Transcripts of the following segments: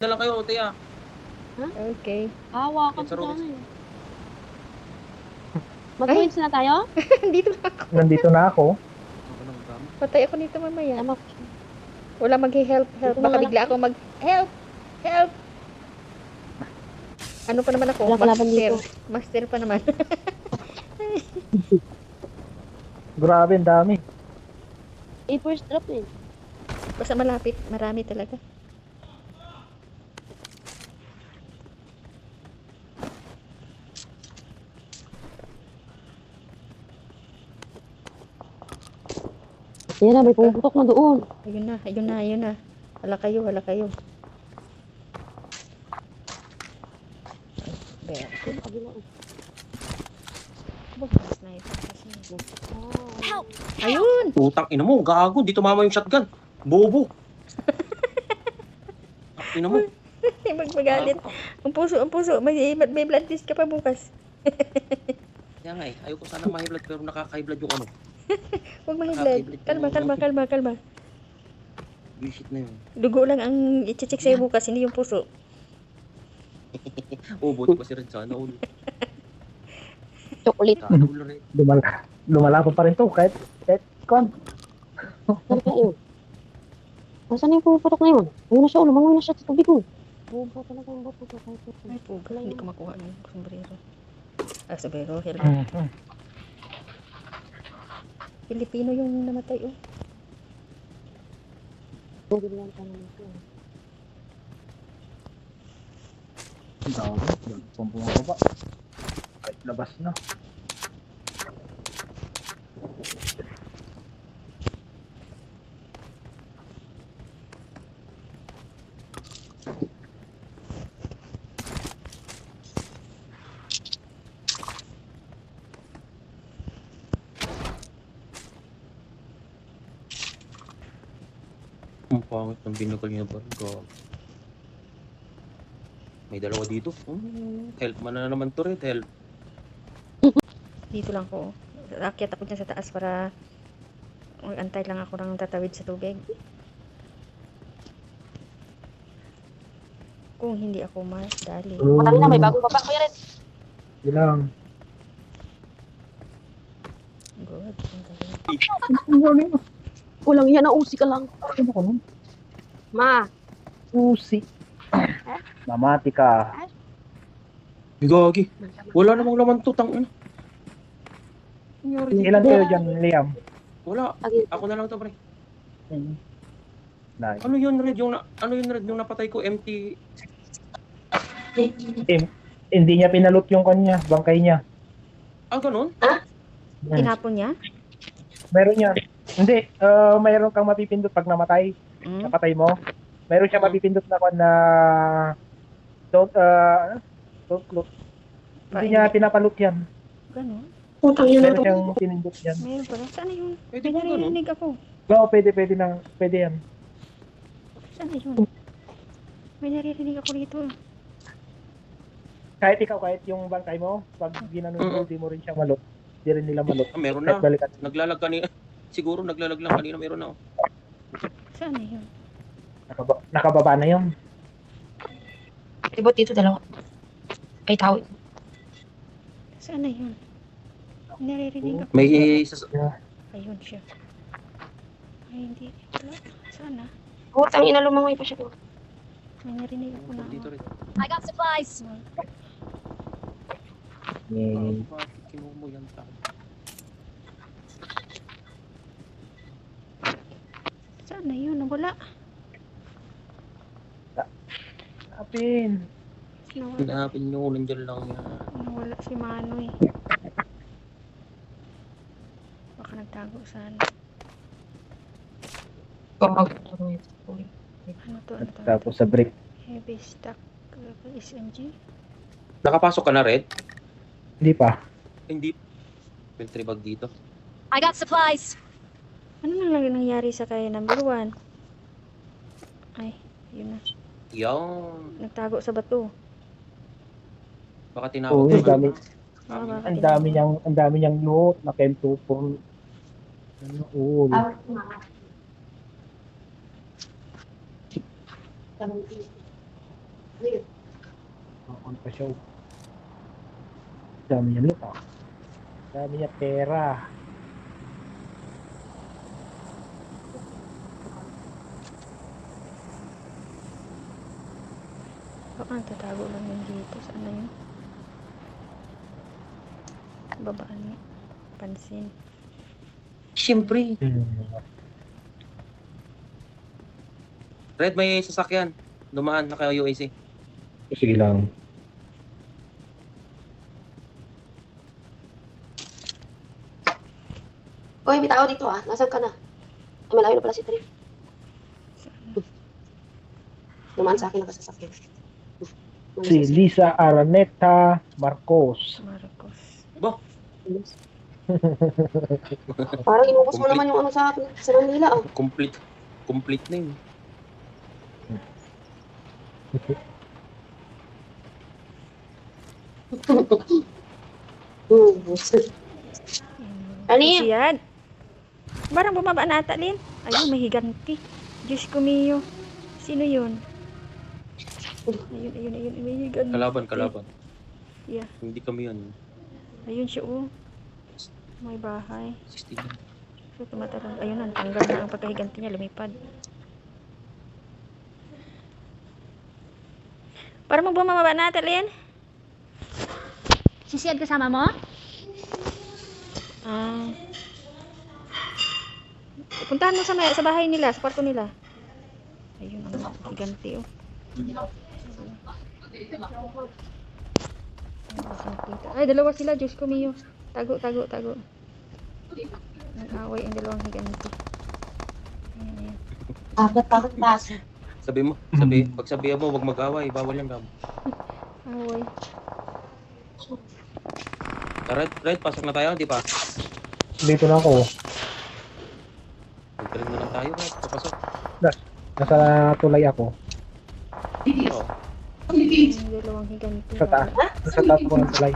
na lang kayo, Tia. Okay. Awa ka Sa sa Robux. dami. Mag-points na tayo? Dito na ako. Nandito na ako. Ako nang gama. Patay ako nito mamaya. Tama. Wala mag-help. Dito Baka na bigla ako mag-help. Help! Ano pa naman ako? Wala kalaban dito. Master pa naman. Grabe, ang dami. First drop eh. Basta malapit. Marami talaga. Yan na, may pumuputok na doon. Ayun na, ayun na, ayun na. Hala kayo, hala kayo. Ay, Kabila. sniper kasi. Help! Ayun! Putang ina mo, gago. Di tumama yung shotgun. Bobo. Ina mo. Magmagalit. Ang puso. May blood test ka pa bukas. Kaya nga eh, ayoko sana ma-high-blood pero nakaka-high-blood yung ano. Huwag ma-high blood. Kalma. Bullshit na yun. Dugo lang ang i-check sa'yo bukas, hindi yung puso. Buti pa si Red sana ulo. Chocolate. Ulo rin. Lumalaban pa rin to kahit kon. Saan kayo? Nasaan yung pumuputok na yun? Ayun na siya, lumangoy na siya sa tubig mo. Bobo talaga yung boto ko. Ay, puga. Hindi ko makuha ng sombrero. Sombrero, helmet. Pilipino yung namatay, oh. Bigyan ka naman ito. Ang dami. Pumpunga ko pa. Kahit labas na. Ang pangit ng binagal niya ba? May dalawa dito. Help man na naman to, Red. Help. Dito lang ko. Akyat ako dyan sa taas para mag-antay lang ako ng tatawid sa tubig. Kung hindi ako dali. Matali na, may bagong baba. Kuya Red. Yun lang. Good. Ang galing. Walang yan, nausi ka lang. Ano ko nun? Ma. Susi. Mamati ka. Bigagi. Wala namang laman to, tang ina. Ilan kayo dyan, Liam? Wala. Agi. Ako na lang to, pre. Nice. Ano yun, Red? Ano yun, Red? Yung napatay ko, empty. Hindi niya pinalot yung kanya, bangkay niya. Ah, ganun? Tinapon niya? Meron niya. Hindi, mayroon kang mapipindot pag namatay. Napatay mo. Meron siya mapipindot na don't look. Hindi niya pinapalot yan. Ganon? Meron siyang pinindot yan. Meron pala. Saan na yun? Pwede May ba ganun? narinig ako. Oo, pwede yan. Saan na yun? May naririnig ako dito. Kahit yung bangkay mo, pag ginanon mo, di mo rin siya malot. Di rin nila malot. Ah, meron Kahit na. balikan. Naglalag kanina. Siguro naglalag lang kanina. Meron na. Saan na yun? Nakababa na yun. Libot dito, dalawa. Ay, tao. Saan na yun? May naririnig ako. May Ayun siya. Ay, hindi. Wala. Saan na? Putang ina, lumangoy pa siya. May narinig ako na. dito rin. I got supplies. Bakit kinuha mo yan tao? Saan na yun? Nawala. Apin. Nawala. Hanapin nyo. Nandiyan lang yan. Nawala si Manoy. Baka nagtago saan. Ano to? Ano to? Tapos sa break. Heavy stock SMG. Nakapasok ka na, Red? Hindi pa. Hindi. Filtry bag dito. I got supplies. Ano na lang nangyari sa kay number 1? Ay, yun na. Yan. Nagtago sa bato. Baka Oo, tinawag ang ka dami. na. Ang dami niyang loot na Chem24. Ano, all. On pa siya. Dami niya lupa. Dami niya pera. Baka nagtatago lang yun dito. Saan na yun? Babaan niya. Pansin. Siyempre. Red, may sasakyan. Dumaan na kayo UAC. Sige lang. Uy, may tao dito ah. Nasaan ka na? Ay, malayo na pala si Trip. Dumaan sa akin nakasasakyan. Si Lisa Araneta Marcos. Marcos. Bo, Parang inubos mo naman yung ano sa Manila ah. complete. Complete na yun. Ano yun? Siyad. Barang bumaba na ata, Lin. Ayun, may higanti. Diyos ko miyo. Sino yun? Ayun. May higanti. Kalaban. Yeah. Hindi kami yan. Ayun siya, oh. May bahay. 16 yan. So, tumatalong. Ayun na, tanggal na ang pagkahiganti niya. Lumipad. Para magbumababa na ata, Lin. Si Siyad kasama mo? Ah. Puntahan mo sa bahay nila, sa kwarto nila. Ayun, ang higanti, oh. Ay, dalawa sila, Diyos ko miyo. Tago. Nag-away ang dalawang higanti. Ayan. Bakit pas? Pag sabihan mo, wag mag-away, bawal yan gam. Away. Red, pasok na tayo, di ba? Dito na ako. Magkaroon na lang tayo, Red. Papasok. Nasa tulay ako. Oo. Ang dalawang higanti. Sa taas. Nasa taas ko ng tulay.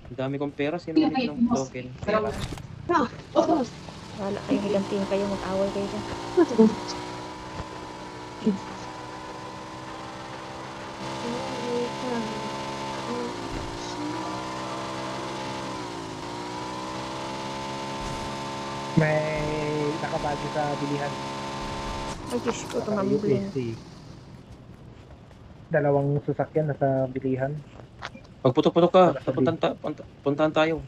Ang dami kong pera, sino ulit ng token? Pera. Wala kayong higantiin kayo, mag-away kayo dyan. May nakabagi sa bilihan. Ay, Diyos ko, tumambling. USC. Dalawang sasakyan nasa bilihan. Pagputok-putok ka, puntahan tayo.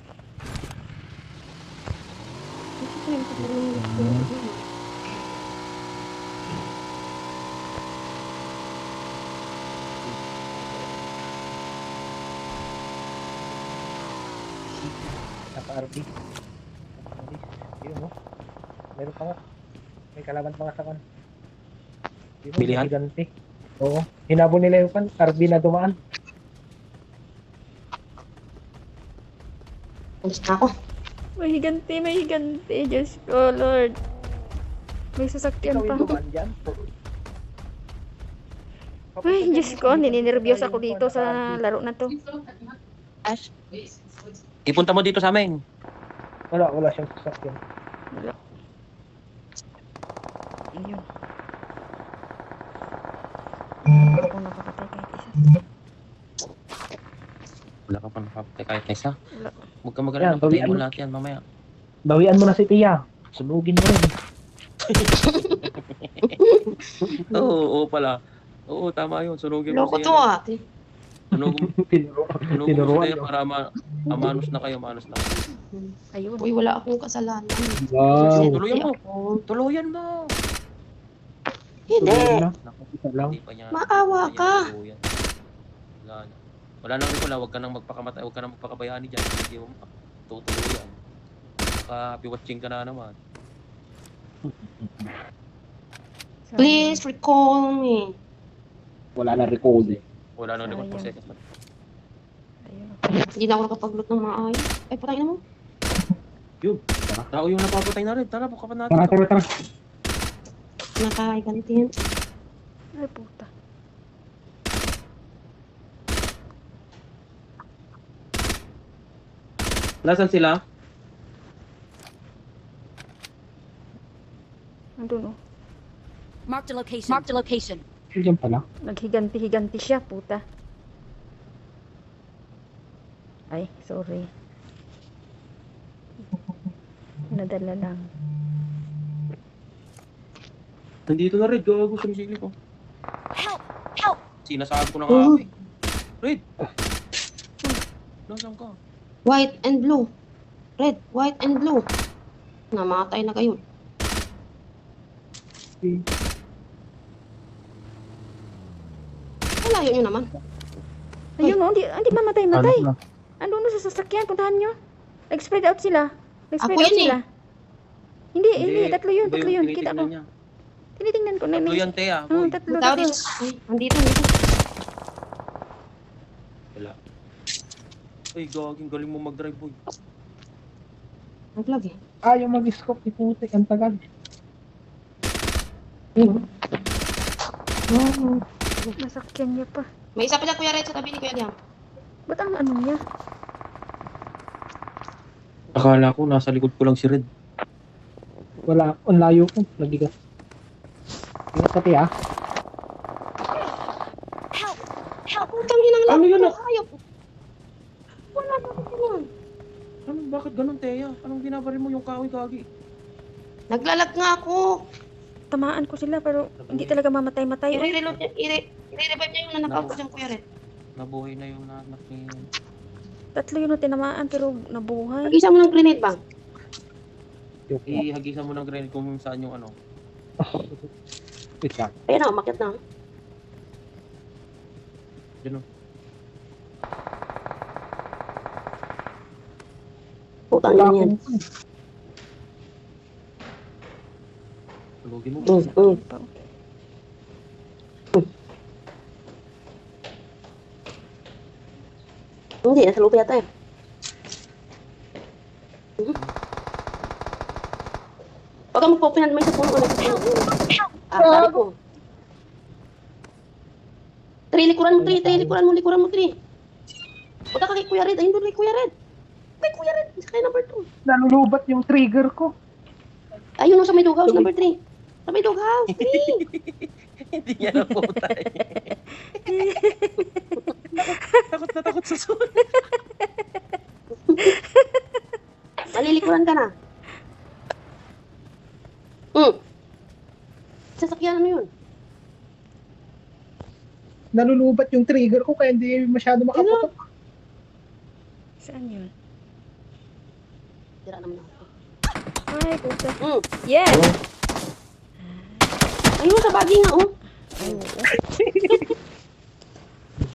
Naka-RB. Yun mo. Meron pa nga. May kalaban pa nga sa kan. Yun mo, Bilihan? giganti. Oo. Hinabol nila yung kan. RB na dumaan. Alis na ako. May higanti. Diyos ko, Lord. May sasakyan Ikaw pa. yung dumaan dyan. Ay, Diyos ko, nininervyos ako dito sa laro na to. Ash. Ipunta mo dito sa amin. Wala siyang sasakyan. Wala. Ayun. Wala akong nakapatay kahit isa. Wala ka pa nakapatay kahit na isa. Wala. Huwag ka mag-alala, Yan, patayin mo bawian. lahat yan mamaya. Bawian mo na si Tia. Sunugin mo rin. Oo pala. Oo, tama yun. Sunugin mo Loko siya. to ah. Sunugin mo Tinuruan siya para amanos na kayo. Ayun. Uy, wala akong kasalanan. Wow. Tuluyan mo. Hindi. Naku, Isa lang. hindi pa niya. Maawa hindi pa niya ka. tuluyan. Wala na rin pala. Huwag ka nang magpakamatay. Huwag ka nang magpakabayani dyan. Hindi mo tutuluyan. Piwatching ka na naman. Please recall me. Wala na record eh. Wala nang record Sayang. process. Ayun. Hindi na ako nakapag-loot ng maayos. Ay, patay na mo. Tao yung napapatay na rin. Tara, buka pa natin. Tara. Nakaiganti yan. Ay, puta. Nasaan sila? Andun, oh. Marked a location. Diyan pala. Naghiganti-higanti siya, puta. Ay, sorry. Nadala lang. Nandito na Red, gago sa misili ko. Sinasabi ko na nga ako eh. Red! Nasaan ka? White and blue. Red, white and blue. Namatay na kayo. Malayo nyo naman. Ayun, oh, hindi mamatay-matay. Ano na? Ano na sa sasakyan, puntahan nyo. Nag-spread out sila. Nag-spread Ako out yun sila. Hindi, tatlo yun, iba tatlo yung yun. Kita ko. tinitingnan niya. Tinitingnan ko na. Tatlo yan, Thea. Boy. Tatlo, Tao tatlo. dito. Ay, andito. Wala. Ay, gaging galing mo mag-drive, boy. Naglag eh. Yung mag-scope ni putik. Ang tagal. Nasakyan niya pa. May isa pa dyan, Kuya Red, sa tabi ni Kuya Liam. Ba't ang ano niya? Akala ko, nasa likod ko lang si Red. Wala. Ang layo ko. Nabigas. Ingat pati Putang hinang Ano yun, ah? Hayop. Wala na yun. Bakit ganun, Thea? Anong binabaril mo yung kahoy, gagi? Naglalag nga ako. Tamaan ko sila pero hindi talaga mamatay-matay. I-reload niya, i-revive niya yung nanakaw ko dyan, Kuya Red. Nabuhay na yung nanak ni... Tatlo yun ang tinamaan pero nabuhay. Mag-isa mo ng grenade bang? Ihagisan mo ng grenade kung saan yung ano. Wait lang. Ayan na, umakyat na. Yun o. Putang ina yan. Tulogin mo. Hindi, nasa lupa yata eh. Huwag kang magpupinan mo sa puno. Sabi ko. Likuran mo, Tri. Punta ka kay Kuya Red. Ayun doon kay Kuya Red. Kay Kuya Red, isa kay number 2. Nalulubat yung trigger ko. Ayun o, sa may doghouse, number 3. Sa may doghouse, 3. Hindi niya na putay. Takot na takot sa sulit. Malilikuran ka na. Sasakyan ano yun? Nalulubat yung trigger ko kaya hindi masyado makaputok. Saan yun? Tira naman ako. Ay, puta. Mm. Yes! Ayun, sa bagay nga, oh.